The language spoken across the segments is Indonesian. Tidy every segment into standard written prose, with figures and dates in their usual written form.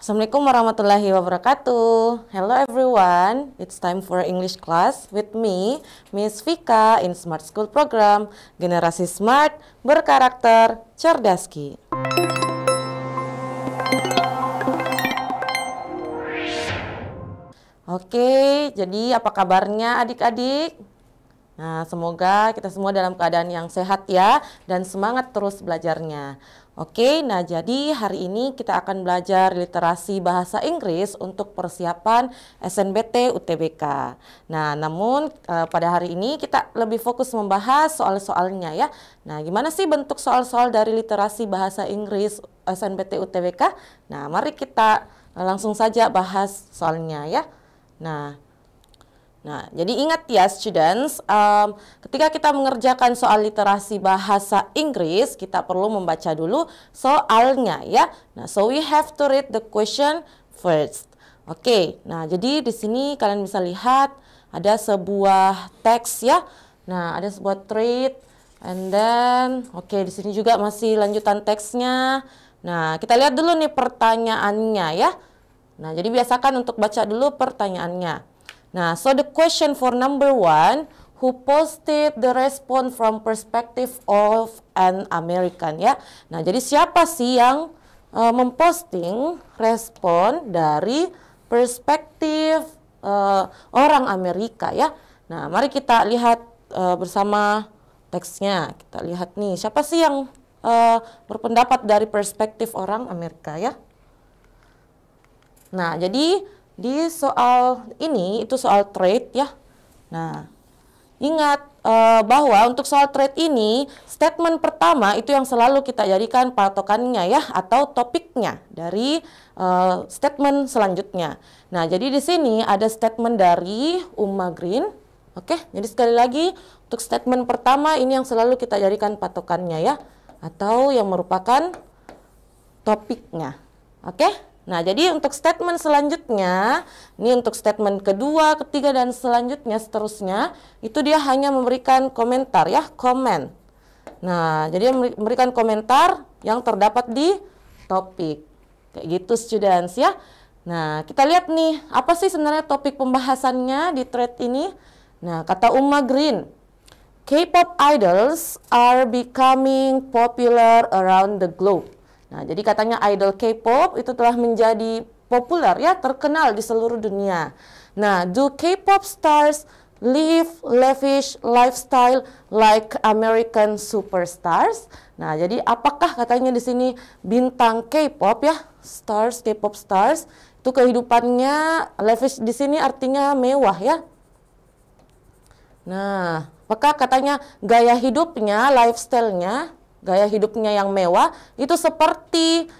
Assalamualaikum warahmatullahi wabarakatuh. Hello everyone, it's time for English class with me, Miss Vika in Smart School Program, Generasi Smart, berkarakter, cerdaski. Oke, jadi apa kabarnya adik-adik? Nah, semoga kita semua dalam keadaan yang sehat ya, dan semangat terus belajarnya. Oke, nah jadi hari ini kita akan belajar literasi bahasa Inggris untuk persiapan SNBT UTBK. Nah, namun pada hari ini kita lebih fokus membahas soal-soalnya ya. Nah, gimana sih bentuk soal-soal dari literasi bahasa Inggris SNBT UTBK? Nah, mari kita langsung saja bahas soalnya ya. Nah, jadi ingat ya students, ketika kita mengerjakan soal literasi bahasa Inggris, kita perlu membaca dulu soalnya ya. Nah, so we have to read the question first. Oke, nah jadi di sini kalian bisa lihat ada sebuah teks ya. Nah, ada sebuah thread, and then di sini juga masih lanjutan teksnya. Nah, kita lihat dulu nih pertanyaannya ya. Nah, jadi biasakan untuk baca dulu pertanyaannya. Nah, so the question for number 1, who posted the response from perspective of an American ya. Nah, jadi siapa sih yang memposting respon dari perspektif orang Amerika ya. Nah, mari kita lihat bersama teksnya. Kita lihat nih, siapa sih yang berpendapat dari perspektif orang Amerika ya. Nah, jadi di soal ini, itu soal trade ya. Nah, ingat bahwa untuk soal trade ini, statement pertama itu yang selalu kita jadikan patokannya ya, atau topiknya dari statement selanjutnya. Nah, jadi di sini ada statement dari Uma Green. Oke, jadi sekali lagi, untuk statement pertama ini yang selalu kita jadikan patokannya ya, atau yang merupakan topiknya. Oke? Nah, jadi untuk statement selanjutnya, ini untuk statement kedua, ketiga, dan selanjutnya, seterusnya, itu dia hanya memberikan komentar ya, komen. Nah, jadi memberikan komentar yang terdapat di topik. Kayak gitu students ya. Nah, kita lihat nih, apa sih sebenarnya topik pembahasannya di thread ini? Nah, kata Uma Green, K-pop idols are becoming popular around the globe. Nah, jadi katanya idol K-pop itu telah menjadi populer ya, terkenal di seluruh dunia. Nah, do K-pop stars live lavish lifestyle like American superstars? Nah, jadi apakah katanya di sini bintang K-pop ya, stars, K-pop stars itu kehidupannya lavish di sini artinya mewah ya. Nah, apakah katanya gaya hidupnya, lifestyle-nya, gaya hidupnya yang mewah itu seperti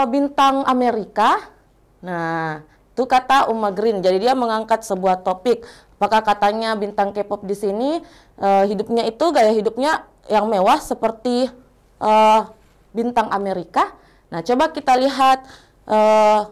bintang Amerika? Nah, itu kata Uma Green. Jadi dia mengangkat sebuah topik. Apakah katanya bintang K-pop di sini hidupnya itu gaya hidupnya yang mewah seperti bintang Amerika? Nah, coba kita lihat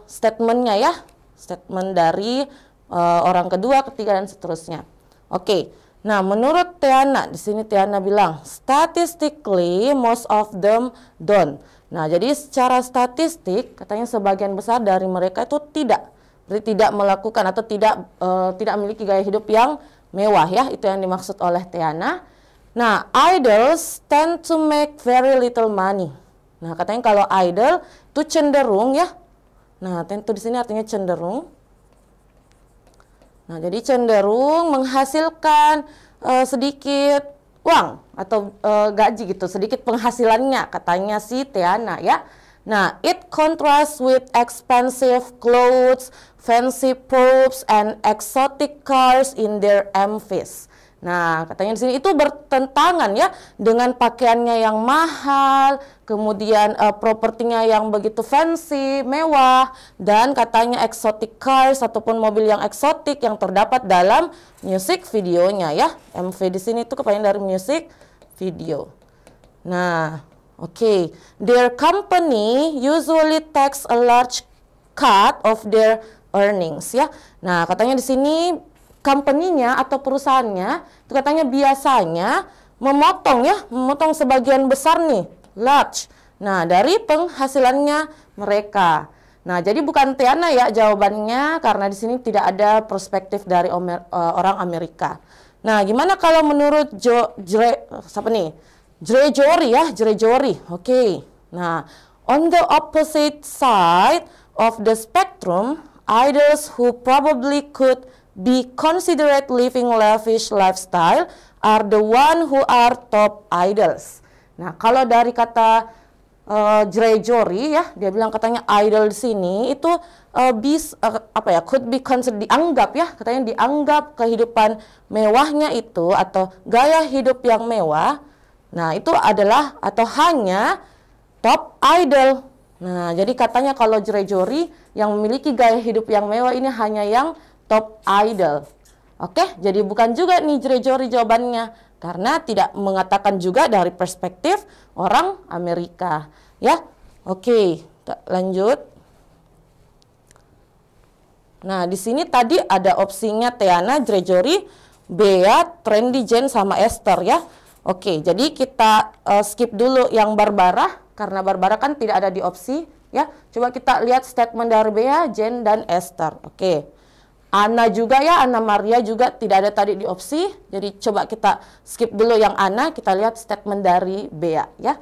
statementnya ya, statement dari orang kedua, ketiga, dan seterusnya. Oke. Nah, menurut Tiana, di sini Tiana bilang, statistically most of them don't. Nah, jadi secara statistik, katanya sebagian besar dari mereka itu tidak melakukan atau tidak memiliki gaya hidup yang mewah ya, itu yang dimaksud oleh Tiana. Nah, idols tend to make very little money. Nah, katanya kalau idol itu cenderung ya. Nah, tentu di sini artinya cenderung. Nah, jadi cenderung menghasilkan sedikit uang atau gaji gitu, sedikit penghasilannya katanya si Tiana ya. Nah, it contrasts with expensive clothes, fancy probes, and exotic cars in their MVs. Nah, katanya di sini itu bertentangan ya dengan pakaiannya yang mahal, kemudian propertinya yang begitu fancy, mewah, dan katanya exotic cars ataupun mobil yang eksotik yang terdapat dalam music videonya ya. MV di sini itu kepanjangan dari music video. Nah, oke. Their company usually takes a large cut of their earnings ya. Nah, katanya di sini company-nya atau perusahaannya itu katanya biasanya memotong sebagian besar nih, large. Nah, dari penghasilannya mereka. Nah, jadi bukan Tiana ya jawabannya, karena di sini tidak ada perspektif dari orang Amerika. Nah, gimana kalau menurut Gregory ya, Gregory. Oke. Nah, on the opposite side of the spectrum, idols who probably could be considered living lavish lifestyle are the one who are top idols. Nah, kalau dari kata Gregory ya, dia bilang katanya idol di sini itu could be considered, dianggap ya, katanya dianggap kehidupan mewahnya itu atau gaya hidup yang mewah. Nah, itu adalah atau hanya top idol. Nah, jadi katanya kalau Gregory yang memiliki gaya hidup yang mewah ini hanya yang top idol. Oke, jadi bukan juga nih Gregory jawabannya, karena tidak mengatakan juga dari perspektif orang Amerika. Ya, oke, lanjut. Nah, di sini tadi ada opsinya Tiana, Gregory, Bea, Trendy, Jen, sama Esther ya. Oke, jadi kita skip dulu yang Barbara, karena Barbara kan tidak ada di opsi ya. Coba kita lihat statement dari Bea, Jen, dan Esther. Oke. Anna juga ya, Anna Maria juga tidak ada tadi di opsi. Jadi coba kita skip dulu yang Anna, kita lihat statement dari Bea ya.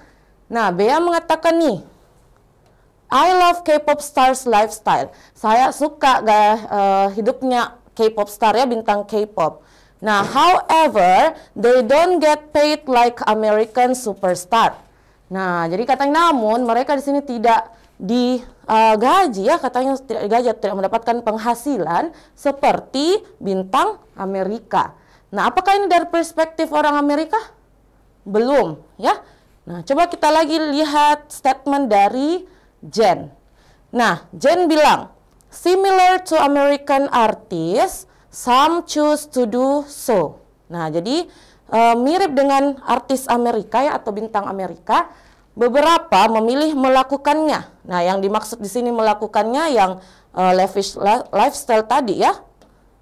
Nah, Bea mengatakan nih, I love K-pop stars lifestyle. Saya suka gaya hidupnya K-pop star ya, bintang K-pop. Nah, however, they don't get paid like American superstar. Nah, jadi katanya namun mereka di sini tidak digaji ya, katanya tidak digaji, tidak mendapatkan penghasilan seperti bintang Amerika. Nah, apakah ini dari perspektif orang Amerika? Belum ya. Nah, coba kita lagi lihat statement dari Jen. Nah, Jen bilang, similar to American artists, some choose to do so. Nah, jadi mirip dengan artis Amerika ya, atau bintang Amerika, beberapa memilih melakukannya. Nah, yang dimaksud di sini melakukannya yang lavish lifestyle tadi ya.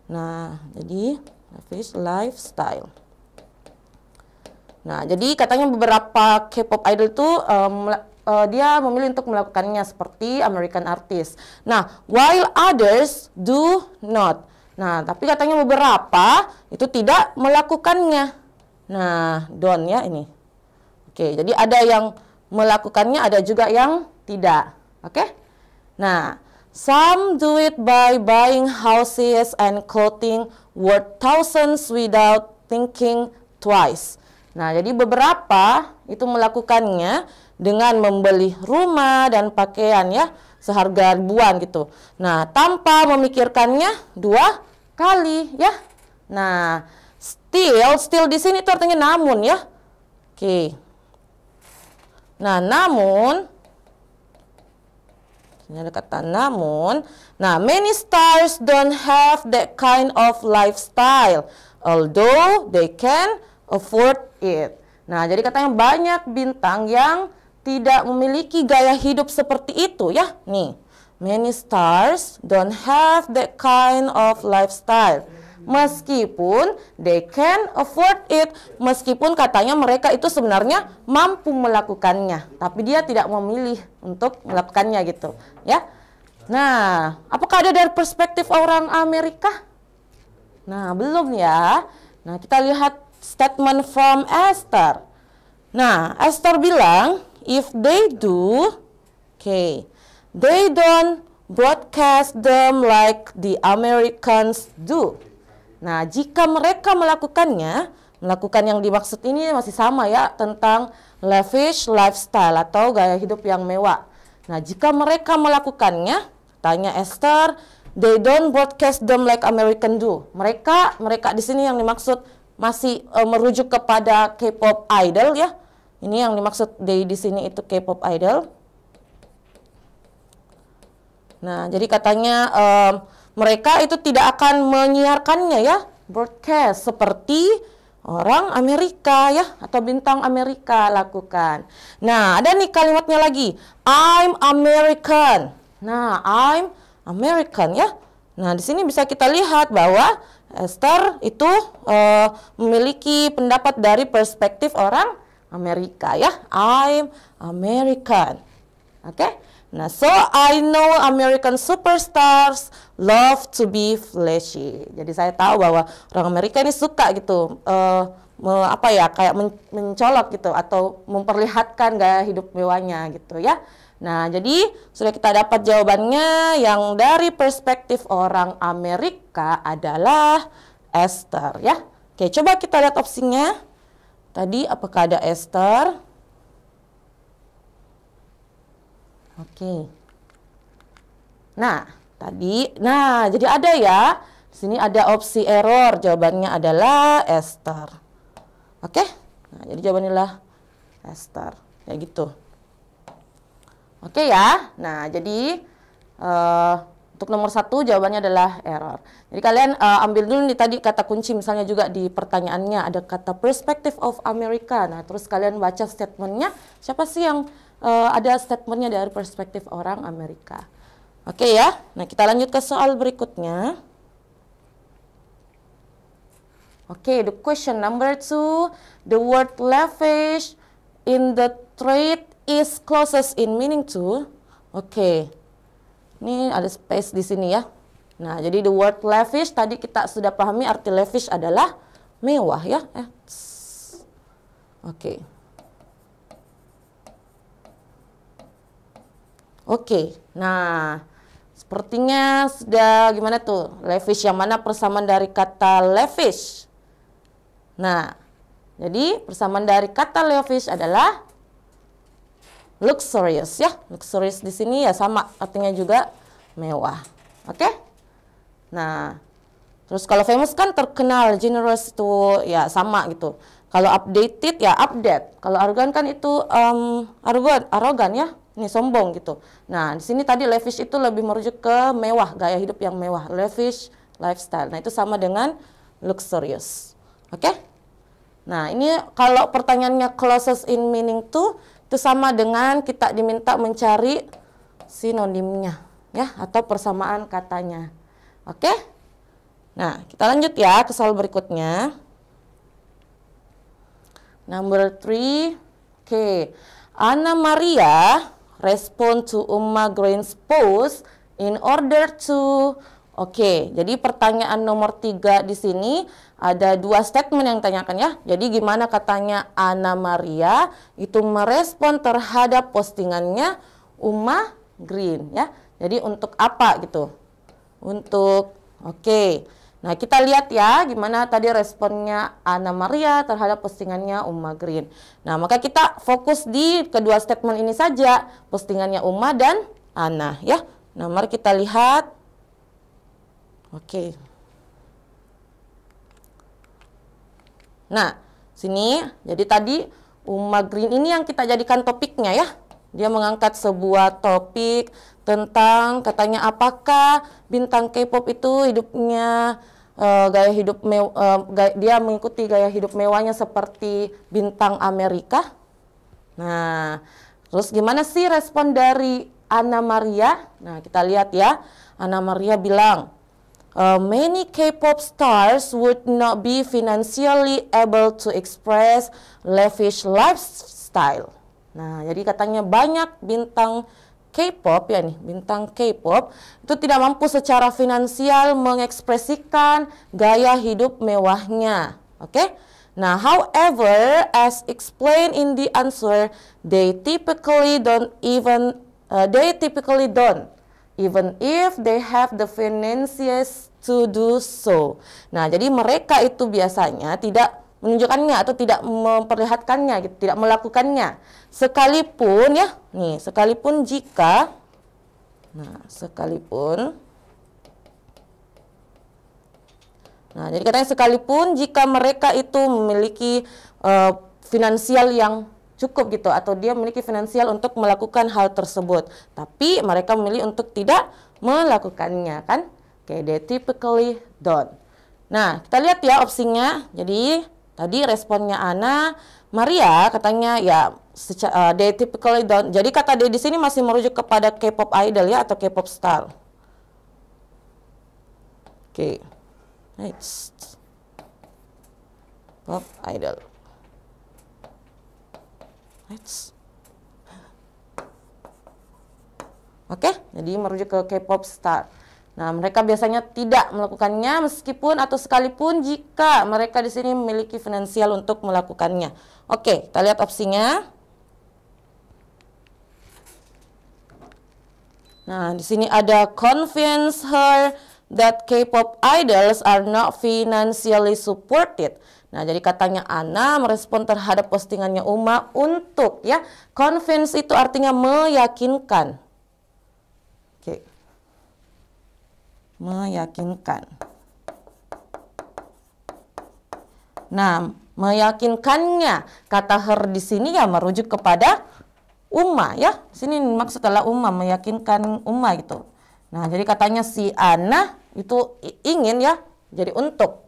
Nah, jadi lavish lifestyle. Nah, jadi katanya beberapa K-pop idol itu dia memilih untuk melakukannya seperti American artist. Nah, while others do not. Nah, tapi katanya beberapa itu tidak melakukannya. Nah, don't ya ini. Oke, jadi ada yang melakukannya, ada juga yang tidak. Oke? Nah, some do it by buying houses and clothing worth thousands without thinking twice. Nah, jadi beberapa itu melakukannya dengan membeli rumah dan pakaian ya, seharga ribuan gitu. Nah, tanpa memikirkannya dua kali ya. Nah, still di sini itu artinya namun ya. Oke. Nah, namun ini ada kata namun. Nah, many stars don't have that kind of lifestyle, although they can afford it. Nah, jadi katanya banyak bintang yang tidak memiliki gaya hidup seperti itu ya. Nih, many stars don't have that kind of lifestyle. Meskipun they can afford it, meskipun katanya mereka itu sebenarnya mampu melakukannya, tapi dia tidak memilih untuk melakukannya gitu ya. Nah, apakah ada dari perspektif orang Amerika? Nah, belum ya. Nah, kita lihat statement from Esther. Nah, Esther bilang, if they do, they don't broadcast them like the Americans do. Nah, jika mereka melakukan yang dimaksud ini masih sama ya, tentang lavish lifestyle atau gaya hidup yang mewah. Nah, jika mereka melakukannya, tanya Esther, they don't broadcast them like American do. Mereka di sini yang dimaksud masih merujuk kepada K-pop idol ya. Ini yang dimaksud they di sini itu K-pop idol. Nah, jadi katanya mereka itu tidak akan menyiarkannya ya, broadcast seperti orang Amerika ya, atau bintang Amerika lakukan. Nah, ada nih kalimatnya lagi, I'm American. Nah, I'm American ya. Nah, di sini bisa kita lihat bahwa Esther itu memiliki pendapat dari perspektif orang Amerika ya, I'm American. Oke. Nah, so I know American superstars love to be flashy. Jadi saya tahu bahwa orang Amerika ini suka gitu, kayak mencolok gitu atau memperlihatkan gaya hidup mewahnya gitu ya. Nah, jadi sudah kita dapat jawabannya yang dari perspektif orang Amerika adalah Esther ya. Oke, coba kita lihat opsinya. Tadi apakah ada Esther? Oke. Nah, jadi ada ya. Di sini ada opsi error. Jawabannya adalah Esther. Oke? Nah, jadi jawabannya adalah Esther. Kayak gitu. Oke ya. Nah, jadi untuk nomor 1 jawabannya adalah error. Jadi kalian ambil dulu nih tadi kata kunci, misalnya juga di pertanyaannya ada kata perspective of America. Nah, terus kalian baca statementnya, siapa sih yang ada statementnya dari perspektif orang Amerika. Oke ya. Nah, kita lanjut ke soal berikutnya. Oke, the question number 2, the word lavish in the trait is closest in meaning to. Oke. Ini ada space di sini ya. Nah, jadi the word lavish tadi kita sudah pahami arti lavish adalah mewah ya. Oke. Oke, nah sepertinya sudah gimana tuh? Lavish yang mana persamaan dari kata lavish? Nah, jadi persamaan dari kata lavish adalah luxurious ya. Luxurious di sini ya sama artinya juga mewah. Oke? Nah, terus kalau famous kan terkenal, generous itu ya sama gitu. Kalau updated ya update. Kalau arrogant kan itu arogan ya. Ini sombong gitu. Nah, di sini tadi lavish itu lebih merujuk ke mewah, gaya hidup yang mewah, lavish lifestyle. Nah, itu sama dengan luxurious. Oke? Nah, ini kalau pertanyaannya closest in meaning to, itu sama dengan kita diminta mencari sinonimnya ya atau persamaan katanya. Oke? Nah, kita lanjut ya ke soal berikutnya. Number 3. Oke. Anna Maria respond to Umma Green's post in order to. Oke, jadi pertanyaan nomor 3 di sini ada 2 statement yang ditanyakan ya. Jadi gimana katanya Anna Maria itu merespon terhadap postingannya Umma Green ya. Jadi untuk apa gitu? Nah, kita lihat ya gimana tadi responnya Anna Maria terhadap postingannya Umma Green. Nah, maka kita fokus di kedua statement ini saja, postingannya Umma dan Anna ya. Nah, mari kita lihat. Oke. Nah, sini jadi tadi Umma Green ini yang kita jadikan topiknya ya. Dia mengangkat sebuah topik tentang katanya apakah bintang K-pop itu hidupnya dia mengikuti gaya hidup mewahnya seperti bintang Amerika. Nah, terus gimana sih respon dari Anna Maria? Nah, kita lihat ya. Anna Maria bilang, many K-pop stars would not be financially able to express lavish lifestyle. Nah, jadi katanya banyak bintang K-pop ya nih, bintang K-pop itu tidak mampu secara finansial mengekspresikan gaya hidup mewahnya. Oke? Nah, however, as explained in the answer, they typically don't even if they have the finances to do so. Nah, jadi mereka itu biasanya tidak menunjukkannya atau tidak memperlihatkannya gitu, tidak melakukannya. Sekalipun ya, nih, sekalipun jika jadi katanya sekalipun jika mereka itu memiliki finansial yang cukup gitu atau dia memiliki finansial untuk melakukan hal tersebut, tapi mereka memilih untuk tidak melakukannya kan. Oke, they typically don't. Nah, kita lihat ya opsinya. Jadi tadi responnya Anna Maria katanya ya they typically don't. Jadi kata they di sini masih merujuk kepada K-pop idol ya atau K-pop star. Oke. Next. Pop idol. Next. Oke, jadi merujuk ke K-pop star. Nah, mereka biasanya tidak melakukannya meskipun atau sekalipun jika mereka di sini memiliki finansial untuk melakukannya. Oke, kita lihat opsinya. Nah, di sini ada convince her that K-pop idols are not financially supported. Nah, jadi katanya Ana merespon terhadap postingannya Uma untuk ya, convince itu artinya meyakinkan. Oke. Meyakinkan. Nah, meyakinkannya kata her di sini ya merujuk kepada Uma ya. Sini maksud adalah Uma, meyakinkan Uma gitu. Nah, jadi katanya si Ana itu ingin ya, jadi untuk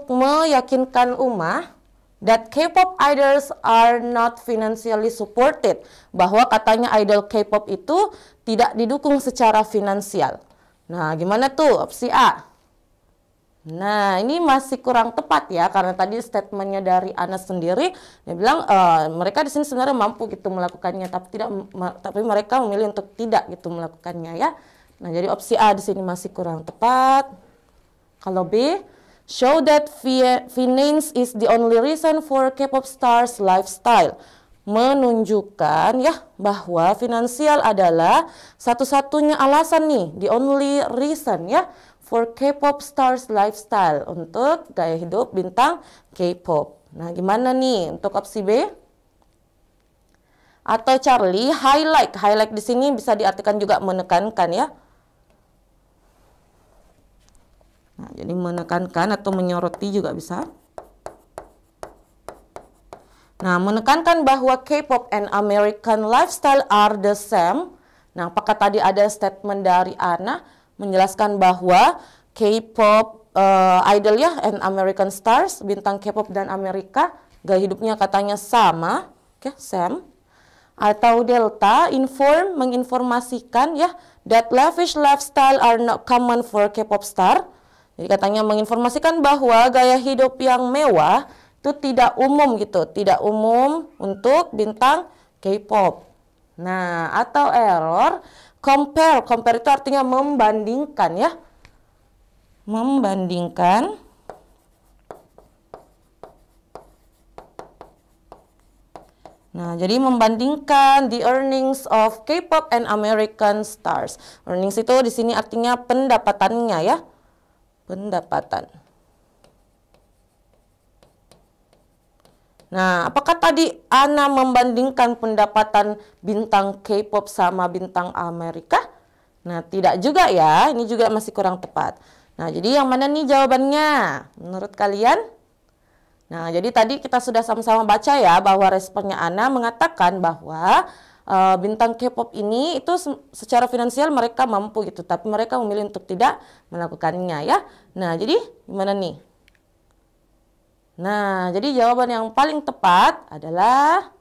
meyakinkan Uma that K-pop idols are not financially supported, bahwa katanya idol K-pop itu tidak didukung secara finansial. Nah, gimana tuh opsi A? Nah, ini masih kurang tepat ya, karena tadi statementnya dari Ana sendiri, dia bilang mereka di sini sebenarnya mampu gitu melakukannya, tapi mereka memilih untuk tidak gitu melakukannya ya. Nah, jadi opsi A di sini masih kurang tepat. Kalau B, show that finance is the only reason for K-pop stars lifestyle, menunjukkan ya bahwa finansial adalah satu-satunya alasan nih, the only reason ya for K-pop stars lifestyle, untuk gaya hidup bintang K-pop. Nah, gimana nih untuk opsi B? Atau Charlie, highlight di sini bisa diartikan juga menekankan ya. Nah, jadi menekankan atau menyoroti juga bisa. Nah, menekankan bahwa K-pop and American lifestyle are the same. Nah, apakah tadi ada statement dari Ana menjelaskan bahwa K-pop idol ya and American stars, bintang K-pop dan Amerika, gaya hidupnya katanya sama, oke, same. Atau delta, menginformasikan ya that lavish lifestyle are not common for K-pop star. Jadi katanya menginformasikan bahwa gaya hidup yang mewah itu tidak umum gitu, tidak umum untuk bintang K-pop. Nah, atau error, compare itu artinya membandingkan ya. Membandingkan. Nah, jadi membandingkan the earnings of K-pop and American stars. Earnings itu di sini artinya pendapatannya ya. Pendapatan. Nah, apakah tadi Ana membandingkan pendapatan bintang K-pop sama bintang Amerika? Nah, tidak juga ya. Ini juga masih kurang tepat. Nah, jadi yang mana nih jawabannya menurut kalian? Nah, jadi tadi kita sudah sama-sama baca ya bahwa responnya Ana mengatakan bahwa bintang K-pop ini itu secara finansial mereka mampu gitu, tapi mereka memilih untuk tidak melakukannya ya. Nah, jadi gimana nih? Nah, jadi jawaban yang paling tepat adalah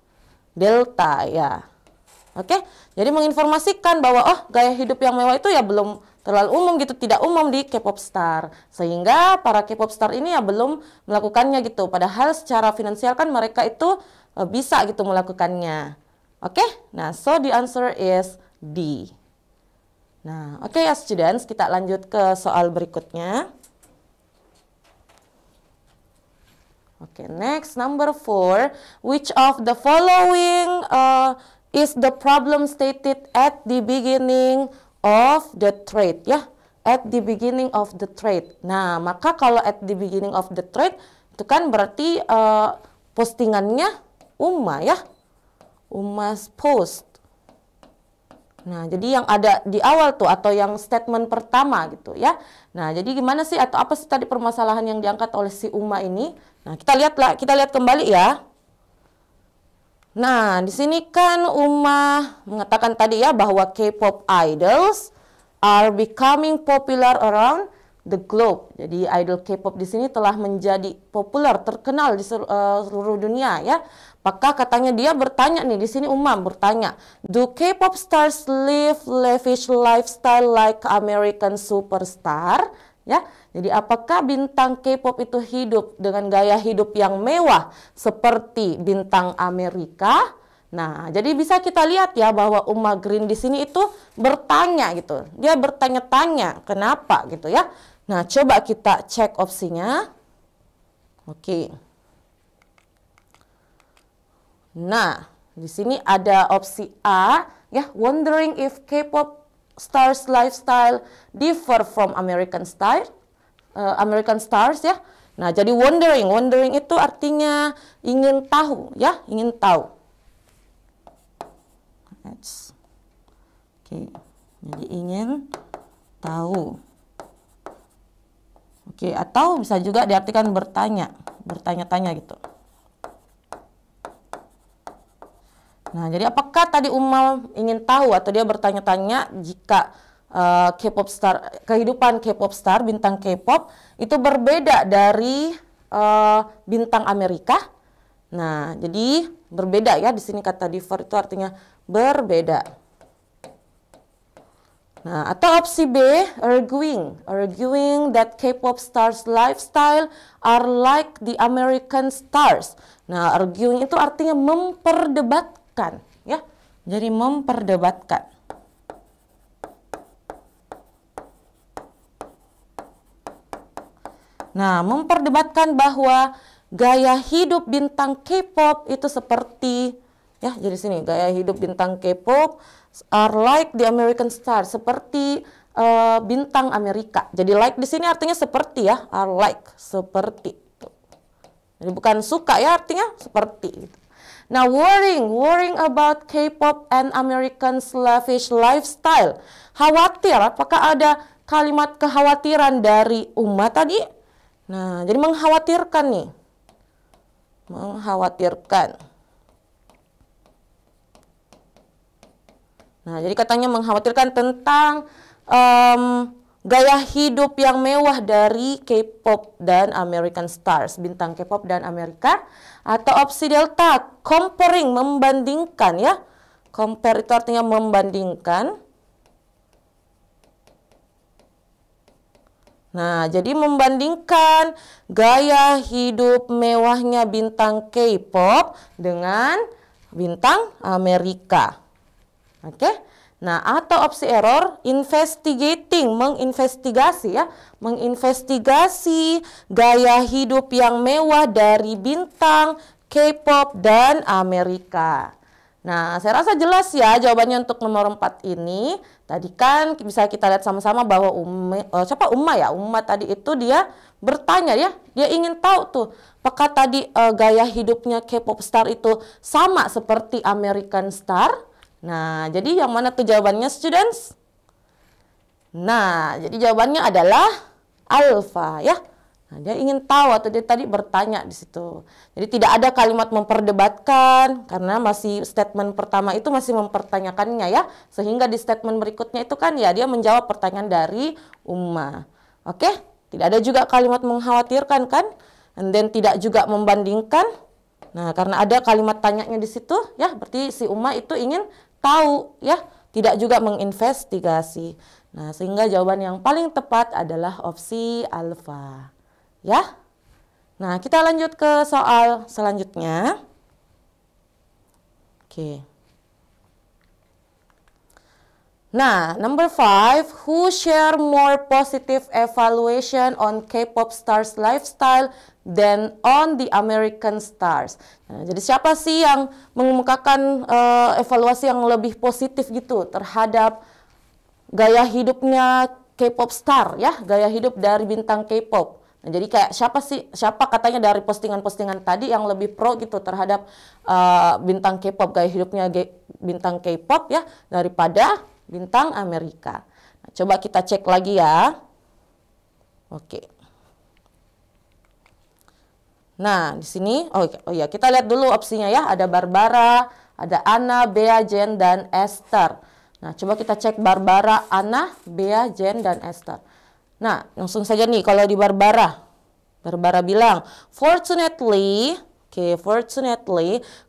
delta ya. Oke, jadi menginformasikan bahwa gaya hidup yang mewah itu ya belum terlalu umum gitu, tidak umum di K-pop star. Sehingga para K-pop star ini ya belum melakukannya gitu. Padahal secara finansial kan mereka itu bisa gitu melakukannya. Oke, nah so the answer is D. Nah, oke ya students, kita lanjut ke soal berikutnya. Oke, next number 4. Which of the following is the problem stated at the beginning of the thread ya? At the beginning of the thread. Nah, maka kalau at the beginning of the thread itu kan berarti postingannya Uma ya. Uma's post. Nah, jadi yang ada di awal tuh atau yang statement pertama gitu ya. Nah, jadi gimana sih atau apa sih tadi permasalahan yang diangkat oleh si Uma ini? Nah, kita lihat kembali ya. Nah, di sini kan Uma mengatakan tadi ya bahwa K-pop idols are becoming popular around the globe. Jadi idol K-pop di sini telah menjadi populer, terkenal di seluruh dunia ya. Maka katanya dia bertanya nih, di sini Uma bertanya, do K-pop stars live lavish lifestyle like American superstar? Ya, jadi apakah bintang K-pop itu hidup dengan gaya hidup yang mewah seperti bintang Amerika? Nah, jadi bisa kita lihat ya bahwa Uma Green di sini itu bertanya gitu. Dia bertanya-tanya kenapa gitu ya. Nah, coba kita cek opsinya. Oke. Nah, di sini ada opsi A ya, wondering if K-pop stars lifestyle differ from American stars ya. Nah, jadi wondering itu artinya ingin tahu ya, ingin tahu. Oke, jadi ingin tahu. Oke, atau bisa juga diartikan bertanya-tanya gitu. Nah, jadi apakah tadi Uma ingin tahu atau dia bertanya-tanya jika K-pop star, kehidupan K-pop star, bintang K-pop itu berbeda dari bintang Amerika? Nah, jadi berbeda ya, di sini kata differ itu artinya berbeda. Nah, atau opsi B, arguing that K-pop stars lifestyle are like the American stars. Nah, arguing itu artinya memperdebatkan ya. Jadi memperdebatkan. Nah, memperdebatkan bahwa gaya hidup bintang K-pop itu seperti ya, jadi sini gaya hidup bintang K-pop are like the American star, seperti bintang Amerika. Jadi like di sini artinya seperti ya, are like, seperti. Jadi bukan suka ya, artinya seperti. Nah, worrying about K-pop and American slavish lifestyle. Khawatir, apakah ada kalimat kekhawatiran dari Uma tadi? Nah, jadi mengkhawatirkan nih. Mengkhawatirkan. Nah, jadi katanya mengkhawatirkan tentang gaya hidup yang mewah dari K-pop dan American stars, bintang K-pop dan Amerika. Atau opsi delta, comparing, membandingkan ya. Compare itu artinya membandingkan. Nah, jadi membandingkan gaya hidup mewahnya bintang K-pop dengan bintang Amerika. Oke. Nah, atau opsi error, investigating, menginvestigasi ya, menginvestigasi gaya hidup yang mewah dari bintang K-pop dan Amerika. Nah, saya rasa jelas ya jawabannya untuk nomor 4 ini. Tadi kan bisa kita lihat sama-sama bahwa Uma tadi itu dia bertanya ya, dia ingin tahu tuh apakah tadi gaya hidupnya K-pop star itu sama seperti American star. Nah, jadi yang mana tuh jawabannya, students? Nah, jadi jawabannya adalah alpha ya. Nah, dia ingin tahu atau dia tadi bertanya di situ. Jadi tidak ada kalimat memperdebatkan karena masih statement pertama itu masih mempertanyakannya ya. Sehingga di statement berikutnya itu kan ya dia menjawab pertanyaan dari Uma. Oke? Tidak ada juga kalimat mengkhawatirkan kan? And then tidak juga membandingkan. Nah, karena ada kalimat tanyanya di situ ya, berarti si Uma itu ingin tahu ya, tidak juga menginvestigasi. Nah, sehingga jawaban yang paling tepat adalah opsi alfa. Ya. Nah, kita lanjut ke soal selanjutnya. Oke. Nah, number 5, who share more positive evaluation on K-pop stars lifestyle than on the American stars? Nah, jadi siapa sih yang mengemukakan evaluasi yang lebih positif gitu terhadap gaya hidupnya K-pop star ya, gaya hidup dari bintang K-pop. Nah, jadi kayak siapa katanya dari postingan-postingan tadi yang lebih pro gitu terhadap bintang K-pop, gaya hidupnya bintang K-pop ya daripada bintang Amerika. Nah, coba kita cek lagi ya. Oke. Nah, di sini oh ya, kita lihat dulu opsinya ya. Ada Barbara, ada Anna, Bea, Jen, dan Esther. Nah, coba kita cek Barbara, Anna, Bea, Jen, dan Esther. Nah, langsung saja nih kalau di Barbara. Barbara bilang, fortunately,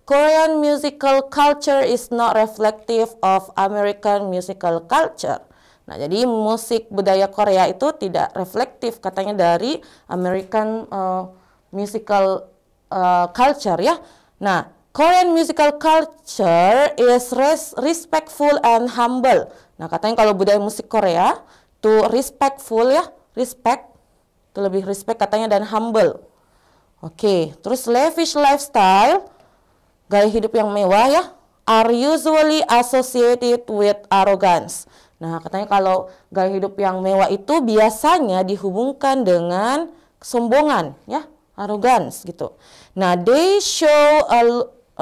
Korean musical culture is not reflective of American musical culture. Nah, jadi musik budaya Korea itu tidak reflektif katanya dari American musical culture ya. Nah, Korean musical culture is respectful and humble. Nah, katanya kalau budaya musik Korea tuh respectful ya, respect, itu lebih respect katanya, dan humble. Oke, terus lavish lifestyle, gaya hidup yang mewah ya, are usually associated with arrogance. Nah, katanya kalau gaya hidup yang mewah itu biasanya dihubungkan dengan kesombongan ya, arrogance gitu. Nah, they show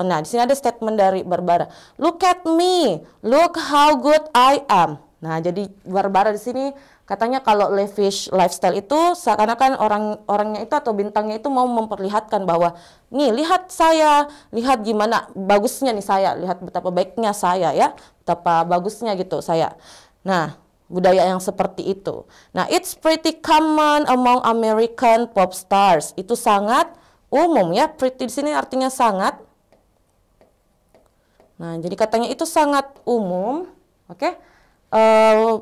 nah, di sini ada statement dari Barbara. Look at me, look how good I am. Nah, jadi Barbara di sini katanya kalau lavish lifestyle itu seakan-akan orangnya itu atau bintangnya itu mau memperlihatkan bahwa nih, lihat saya, lihat gimana bagusnya nih saya, lihat betapa baiknya saya ya, betapa bagusnya gitu saya. Nah, budaya yang seperti itu. Nah, it's pretty common among American pop stars. Itu sangat umum ya. Pretty di sini artinya sangat. Nah, jadi katanya itu sangat umum, oke?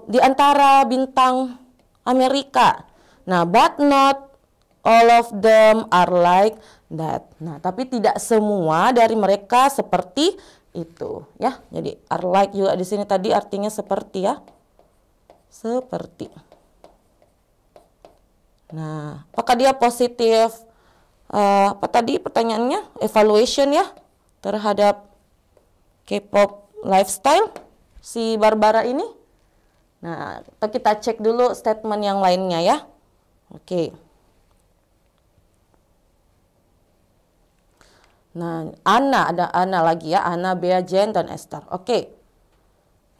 Di antara bintang Amerika. Nah, but not all of them are like that. Nah, tapi tidak semua dari mereka seperti itu, ya. Jadi are like juga di sini tadi artinya seperti ya. Seperti. Nah, apakah dia positif? Apa tadi pertanyaannya? Evaluation ya terhadap K-pop lifestyle si Barbara ini. Nah, kita cek dulu statement yang lainnya ya. Oke. Nah, ada Anna lagi ya, Anna, Bea, Jen, dan Esther. Oke.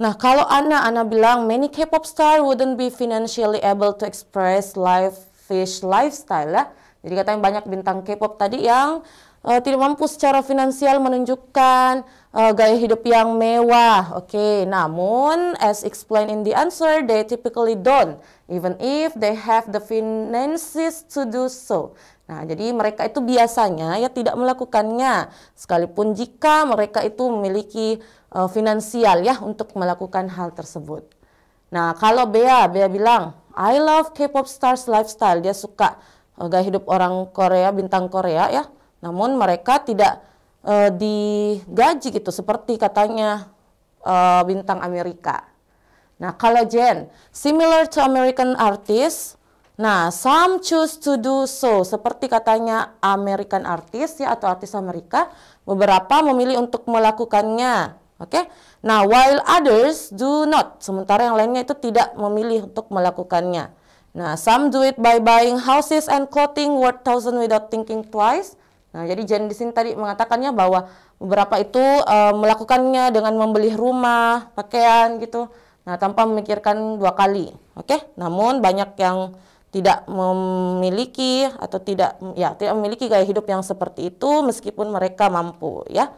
Nah, kalau Anna bilang many K-pop star wouldn't be financially able to express lavish lifestyle ya. Jadi katanya banyak bintang K-pop tadi yang tidak mampu secara finansial menunjukkan gaya hidup yang mewah. Oke, namun as explained in the answer, they typically don't, even if they have the finances to do so. Nah, jadi mereka itu biasanya ya tidak melakukannya, sekalipun jika mereka itu memiliki finansial ya untuk melakukan hal tersebut. Nah, kalau Bea bilang, I love K-pop stars lifestyle. Dia suka gaya hidup orang Korea, bintang Korea ya. Namun mereka tidak digaji gitu seperti katanya bintang Amerika. Nah, kalau Jen, similar to American artists. Nah, some choose to do so. Seperti katanya American artist ya atau artis Amerika, beberapa memilih untuk melakukannya. Oke. Nah, while others do not. Sementara yang lainnya itu tidak memilih untuk melakukannya. Nah, some do it by buying houses and clothing worth thousands without thinking twice. Nah, jadi Jen di sini tadi mengatakannya bahwa beberapa itu melakukannya dengan membeli rumah, pakaian gitu. Nah, tanpa memikirkan dua kali. Oke. Namun banyak yang tidak memiliki atau tidak memiliki gaya hidup yang seperti itu meskipun mereka mampu ya.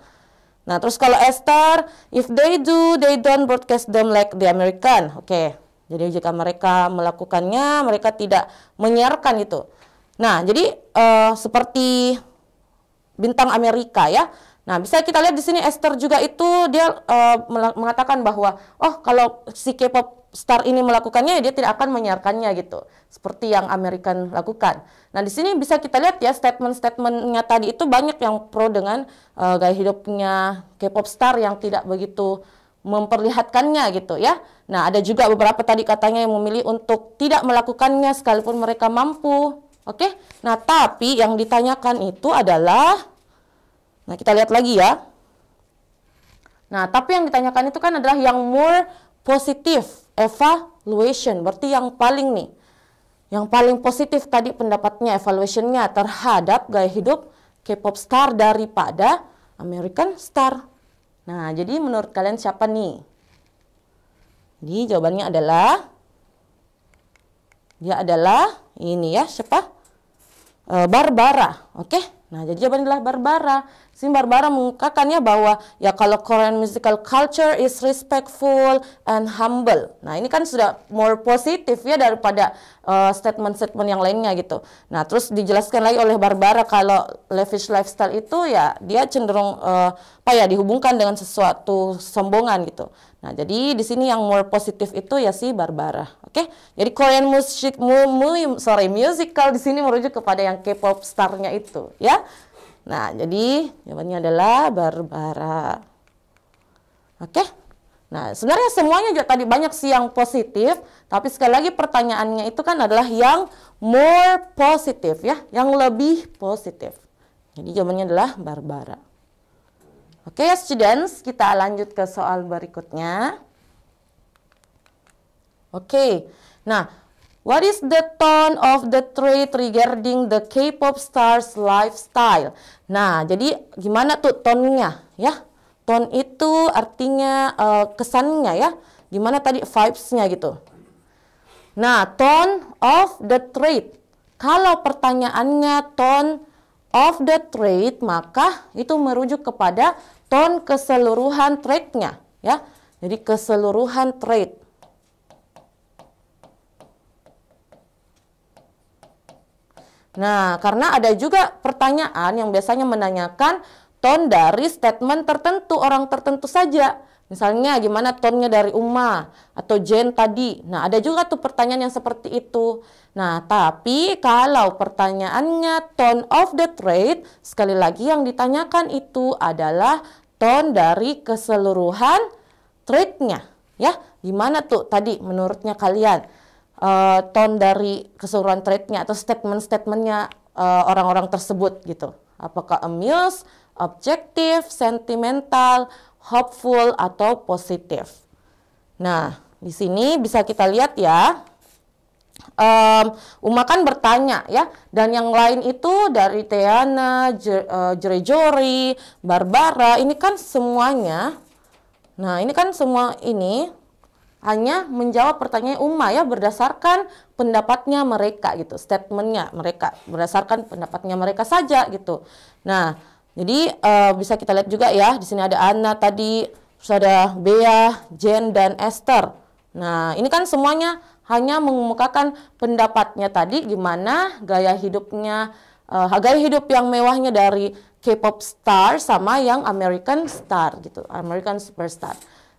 Nah, terus kalau Esther, if they do, they don't broadcast them like the American. Oke. Jadi jika mereka melakukannya, mereka tidak menyiarkan itu. Nah, jadi seperti bintang Amerika ya. Nah, bisa kita lihat di sini Esther juga itu dia mengatakan bahwa kalau si K-pop star ini melakukannya dia tidak akan menyiarkannya gitu. Seperti yang American lakukan. Nah, di sini bisa kita lihat ya statement-statementnya tadi itu banyak yang pro dengan gaya hidupnya K-pop star yang tidak begitu memperlihatkannya gitu ya. Nah, ada juga beberapa tadi katanya yang memilih untuk tidak melakukannya sekalipun mereka mampu. Oke. Nah, tapi yang ditanyakan itu adalah, nah kita lihat lagi ya. Nah, tapi yang ditanyakan itu kan adalah yang more positif evaluation. Berarti yang paling positif tadi pendapatnya, evaluationnya terhadap gaya hidup K-pop star daripada American star. Nah, jadi menurut kalian siapa nih? Jadi jawabannya adalah, dia adalah ini ya, siapa? Barbara, oke? Nah, jadi jawabannya adalah Barbara. Sini Barbara mengungkapkannya bahwa ya kalau Korean musical culture is respectful and humble. Nah, ini kan sudah more positif ya daripada statement-statement yang lainnya gitu. Nah, terus dijelaskan lagi oleh Barbara kalau lavish lifestyle itu ya dia cenderung dihubungkan dengan sesuatu sombongan gitu. Nah, jadi di sini yang more positif itu ya si Barbara. Oke? Jadi Korean musical di sini merujuk kepada yang K-pop starnya itu, ya. Nah, jadi jawabannya adalah Barbara. Oke. Nah, sebenarnya semuanya juga tadi banyak sih yang positif, tapi sekali lagi pertanyaannya itu kan adalah yang more positif ya, yang lebih positif. Jadi jawabannya adalah Barbara. Oke, students, kita lanjut ke soal berikutnya. Oke. Nah, what is the tone of the trait regarding the K-pop stars lifestyle? Nah, jadi gimana tuh tone-nya ya? Tone itu artinya kesannya ya. Gimana tadi vibes-nya gitu. Nah, tone of the trait. Kalau pertanyaannya tone of the trait, maka itu merujuk kepada tone keseluruhan trait-nya ya. Jadi keseluruhan trait. Nah, karena ada juga pertanyaan yang biasanya menanyakan tone dari statement tertentu, orang tertentu saja. Misalnya gimana tone-nya dari Uma atau Jen tadi. Nah, ada juga tuh pertanyaan yang seperti itu. Nah, tapi kalau pertanyaannya tone of the trait, sekali lagi yang ditanyakan itu adalah tone dari keseluruhan trait-nya. Ya, gimana tuh tadi menurutnya kalian? Tone dari keseluruhan trait-nya atau statement-statementnya orang-orang tersebut gitu. Apakah amused, objektif, sentimental, hopeful, atau positif. Nah, di sini bisa kita lihat ya. Uma kan bertanya ya, dan yang lain itu dari Teana, Jerejori, Barbara, ini kan semuanya. Nah, ini kan semua ini hanya menjawab pertanyaan Uma ya berdasarkan pendapatnya mereka gitu, statementnya mereka berdasarkan pendapatnya mereka saja gitu. Nah, jadi bisa kita lihat juga ya di sini ada Anna tadi, terus ada Bea, Jen dan Esther. Nah, ini kan semuanya hanya mengemukakan pendapatnya tadi gimana gaya hidupnya, gaya hidup yang mewahnya dari K-pop star sama yang American star gitu, American superstar.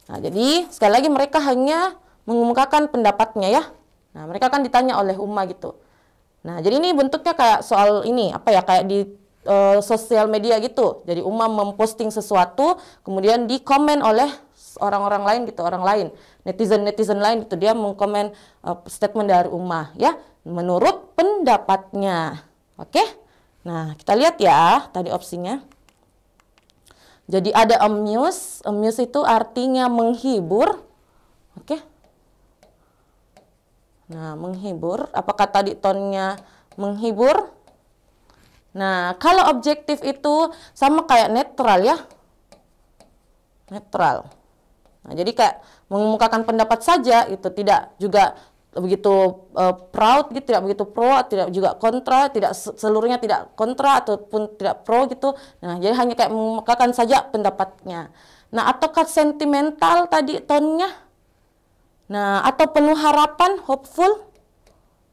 Nah, jadi sekali lagi mereka hanya mengemukakan pendapatnya ya. Nah, mereka kan ditanya oleh Uma gitu. Nah, jadi ini bentuknya kayak soal ini, apa ya, kayak di sosial media gitu. Jadi Uma memposting sesuatu, kemudian dikomen oleh orang-orang lain gitu, orang lain. Netizen-netizen lain gitu, dia mengkomen statement dari Uma ya, menurut pendapatnya. Oke? Nah, kita lihat ya tadi opsinya. Jadi ada amuse, amuse itu artinya menghibur. Oke. Nah, menghibur, apakah tadi tonnya menghibur? Nah, kalau objektif itu sama kayak netral ya. Netral. Nah, jadi kayak mengemukakan pendapat saja itu, tidak juga begitu proud gitu, tidak begitu pro, tidak juga kontra, tidak seluruhnya tidak kontra ataupun tidak pro gitu. Nah, jadi hanya kayak mengemukakan saja pendapatnya. Nah, ataukah sentimental tadi tonnya? Nah, atau penuh harapan, hopeful?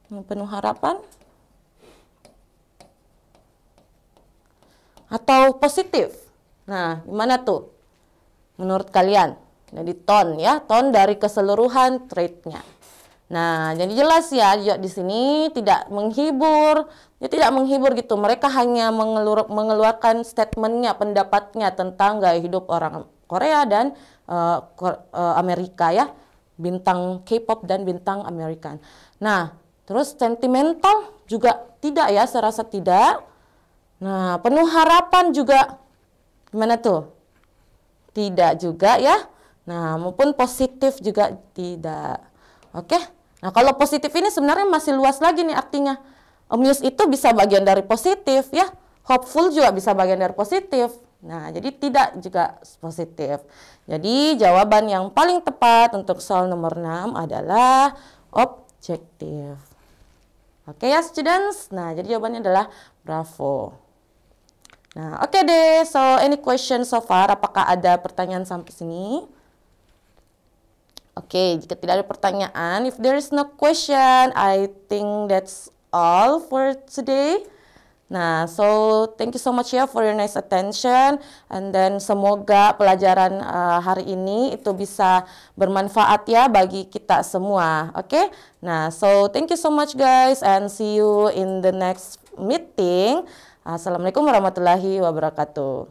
Penuh harapan? Atau positif? Nah, gimana tuh menurut kalian? Jadi tone ya, tone dari keseluruhan trait-nya. Nah, jadi jelas ya di sini tidak menghibur, ya tidak menghibur gitu. Mereka hanya mengeluarkan statementnya, pendapatnya tentang gaya hidup orang Korea dan Amerika ya, bintang K-pop dan bintang American. Nah, terus sentimental juga tidak ya, saya rasa tidak. Nah, penuh harapan juga gimana tuh? Tidak juga ya. Nah, maupun positif juga tidak. Oke. Nah, kalau positif ini sebenarnya masih luas lagi nih artinya. Amused itu bisa bagian dari positif ya. Hopeful juga bisa bagian dari positif. Nah, jadi tidak juga positif. Jadi jawaban yang paling tepat untuk soal nomor 6 adalah objektif. Oke ya students. Nah, jadi jawabannya adalah bravo. Nah, oke deh. So, any question so far? Apakah ada pertanyaan sampai sini? Oke, jika tidak ada pertanyaan, if there is no question, I think that's all for today. Nah, so thank you so much ya for your nice attention, and then semoga pelajaran hari ini itu bisa bermanfaat ya bagi kita semua. Oke? Nah, so thank you so much guys, and see you in the next meeting. Assalamualaikum warahmatullahi wabarakatuh.